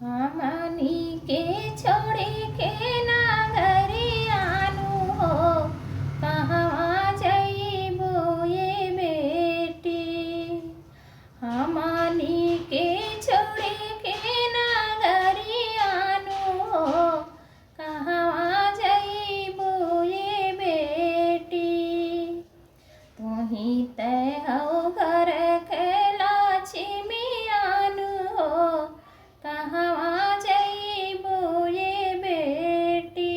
हमनी के छोड़ी के नागरियानु हो कहवा जइबो ये बेटी। हमनी के छोड़ी के नागरियानु हो कहवा जइबो ये बेटी। तुही तय हो घर के लक्ष्मियानु हो कहवा जइबो ये बेटी।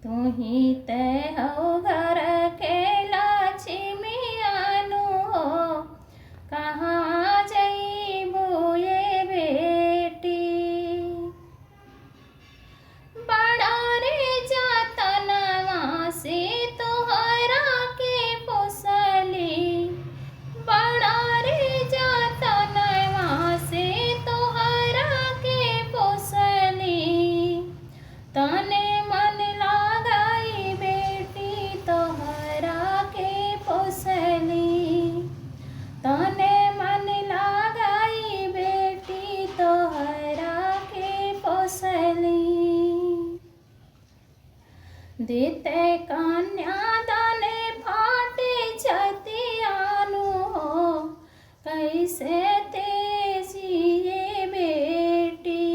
तुही तय हो घर के लक्ष्मियानु हो कहवा जइबो ये बेटी। बड़ा रे जतनवा से तोहरा के पोसली। बड़ा रे जतनवा से तोहरा के पोसली। तने मन लगाई बेटी तोहरा के पोसली। तने मन लगाई बेटी तोहरा के पोसली। देते कन्यादान फाटे छतियानु हो कैसे तेजिए बेटी।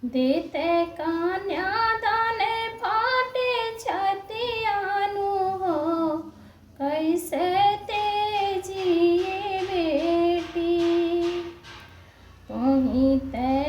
देते कन्यादान फाटे छतियानु हो कैसे तेजिए बेटी। तुही ते